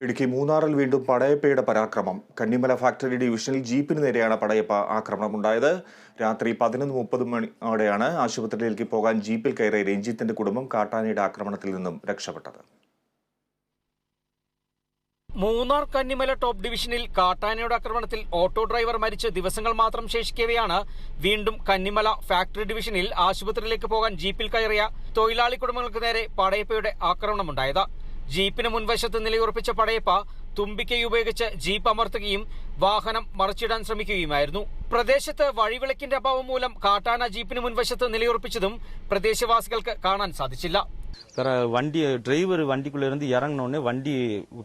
ഇടുക്കി മൂന്നാറിൽ വീണ്ടും പടയപ്പയുടെ പരാക്രമം. കന്നിമല ഫാക്ടറി ഡിവിഷനിൽ ജീപ്പിന് നേരെയാണ് പടയപ്പ ആക്രമണമുണ്ടായത്. രാത്രി 11:30 മണിയോടെയാണ് ആശുപത്രിയിലേക്ക് പോകാൻ ജീപ്പിൽ കയറിയ രഞ്ജിത്തിന്റെ കുടുംബം കാട്ടാനയുടെ ആക്രമണത്തിൽ നിന്നും രക്ഷപ്പെട്ടത്. മൂന്നാർ കന്നിമല ടോപ്പ് ഡിവിഷനിൽ കാട്ടാനയുടെ ആക്രമണത്തിൽ ഓട്ടോ ഡ്രൈവർ മരിച്ച് ദിവസങ്ങൾ മാത്രം ശേഷിക്കവെയാണ് വീണ്ടും കന്നിമല ഫാക്ടറി ഡിവിഷനിൽ ആശുപത്രിയിലേക്ക് പോകാൻ ജീപ്പിൽ കയറിയ തൊഴിലാളി കുടുംബങ്ങൾക്ക് നേരെ പടയപ്പയുടെ ആക്രമണമുണ്ടായത്. ജീപ്പിന് മുൻവശത്ത് നിലയുറപ്പിച്ച പടയപ്പ തുമ്പിക്കൈ ഉപയോഗിച്ച് ജീപ്പ് അമർത്തുകയും വാഹനം മറിച്ചിടാൻ ശ്രമിക്കുകയുമായിരുന്നു. പ്രദേശത്ത് വഴിവിളക്കിന്റെ അഭാവം മൂലം കാട്ടാന ജീപ്പിന് മുൻവശത്ത് നിലയുറപ്പിച്ചതും പ്രദേശവാസികൾക്ക് കാണാൻ സാധിച്ചില്ല. வண்டி டிரைவர் வண்டிக்குள்ள இருந்து இறங்கினோடனே வண்டி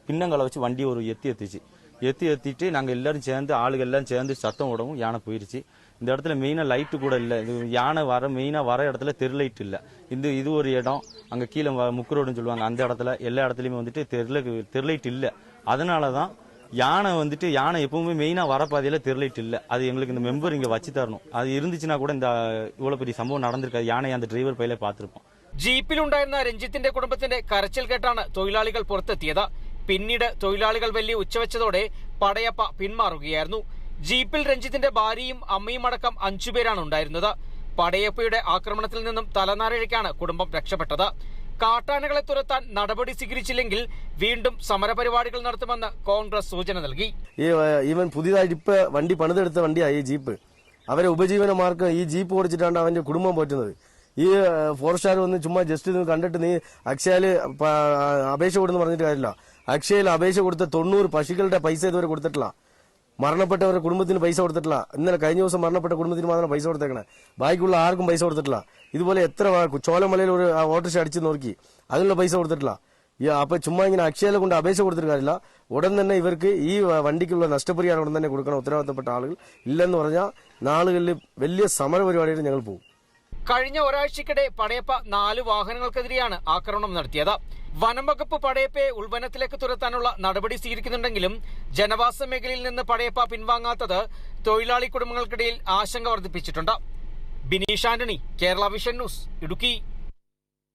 பின்னங்களை வச்சு வண்டி ஒரு ஏற்றிட்டு நாங்கள் எல்லாரும் சேர்ந்து ஆளுகள் எல்லாம் சேர்ந்து சத்தம் விடவும் யானை போயிருச்சு. இந்த இடத்துல மெயினாக லைட்டு கூட இல்லை. இது யானை மெயினாக வர இடத்துல தெருலைட் இல்லை. இது ஒரு இடம், அங்கே கீழே முக்குரோடுன்னு சொல்லுவாங்க, அந்த இடத்துல எல்லா இடத்துலையுமே வந்துட்டு தெருலைட் இல்லை. அதனால தான் யானை எப்பவுமே மெயினாக வர பாதையில் தெருலைட் இல்லை. அது எங்களுக்கு இந்த மெம்பர் இங்கே வச்சு தரணும். அது இருந்துச்சுன்னா கூட இந்த இவ்வளோ பெரிய சம்பவம் நடந்திருக்காது. யானை அந்த டிரைவர் பையில பார்த்துருப்போம். ജീപ്പിലുണ്ടായിരുന്ന രഞ്ജിത്തിന്റെ കുടുംബത്തിന്റെ കരച്ചിൽ കേട്ടാണ് തൊഴിലാളികൾ പുറത്തെത്തിയത്. പിന്നീട് തൊഴിലാളികൾ വലിയ ഉച്ചവെച്ചതോടെ പടയപ്പ പിന്മാറുകയായിരുന്നു. ജീപ്പിൽ രഞ്ജിത്തിന്റെ ഭാര്യയും അമ്മയും അടക്കം 5 പേരാണ് ഉണ്ടായിരുന്നത്. പടയപ്പയുടെ ആക്രമണത്തിൽ നിന്നും തലനാരിഴയ്ക്കാണ് കുടുംബം രക്ഷപ്പെട്ടത്. കാട്ടാനകളെ തുരത്താൻ നടപടി സ്വീകരിച്ചില്ലെങ്കിൽ വീണ്ടും സമരപരിപാടികൾ നടത്തുമെന്ന് കോൺഗ്രസ് സൂചന നൽകി. ഇവൻ പുതിയതായിട്ട് ഇപ്പൊ വണ്ടി പണിതെടുത്ത വണ്ടിയായി ഈ ജീപ്പ്. അവരെ ഉപജീവന മാർഗം ഈ ജീപ്പ് ഓടിച്ചിട്ടാണ് അവന്റെ കുടുംബം പോറ്റുന്നത്. ഈ ഫോറസ്റ്റുകാർ വന്ന് ചുമ്മാ ജസ്റ്റ് ഇത് കണ്ടിട്ട് നീ അക്ഷയയില് അപേക്ഷ കൊടുന്ന് പറഞ്ഞിട്ട് കാര്യമില്ല. അക്ഷയയിൽ അപേക്ഷ കൊടുത്ത 90 പശുക്കളുടെ പൈസ ഇതുവരെ കൊടുത്തിട്ടില്ല. മരണപ്പെട്ടവരുടെ കുടുംബത്തിന് പൈസ കൊടുത്തിട്ടില്ല. ഇന്നലെ കഴിഞ്ഞ ദിവസം മരണപ്പെട്ട കുടുംബത്തിന് മാത്രം പൈസ കൊടുത്തേക്കണേ, ബാക്കിയുള്ള ആർക്കും പൈസ കൊടുത്തിട്ടില്ല. ഇതുപോലെ എത്ര ചോലമലയിൽ ഒരു ഓട്ടോറിക്ഷ അടിച്ചു നോക്കി, അതിനുള്ള പൈസ കൊടുത്തിട്ടില്ല. അപ്പൊ ചുമ്മാ ഇങ്ങനെ അക്ഷയയിലെ കൊണ്ട് അപേക്ഷ കൊടുത്തിട്ട് കാര്യമില്ല. ഉടൻ തന്നെ ഇവർക്ക് ഈ വണ്ടിക്കുള്ള നഷ്ടപരിഹാരം ഉടൻ തന്നെ കൊടുക്കണം. ഉത്തരവാദിത്തപ്പെട്ട ആളുകൾ ഇല്ലെന്ന് പറഞ്ഞാൽ നാളുകളിൽ വലിയ സമര പരിപാടിയായിട്ട് ഞങ്ങൾ പോകും. കഴിഞ്ഞ ഒരാഴ്ചക്കിടെ പടയപ്പ 4 വാഹനങ്ങൾക്കെതിരെയാണ് ആക്രമണം നടത്തിയത്. വനം വകുപ്പ് പടയപ്പയെ ഉൾവനത്തിലേക്ക് തുരത്താനുള്ള നടപടി സ്വീകരിക്കുന്നുണ്ടെങ്കിലും ജനവാസ മേഖലയിൽ നിന്ന് പടയപ്പ പിൻവാങ്ങാത്തത് തൊഴിലാളി കുടുംബങ്ങൾക്കിടയിൽ ആശങ്ക വർദ്ധിപ്പിച്ചിട്ടുണ്ട്. Bineesh Antony, Kerala vision news, Idukki.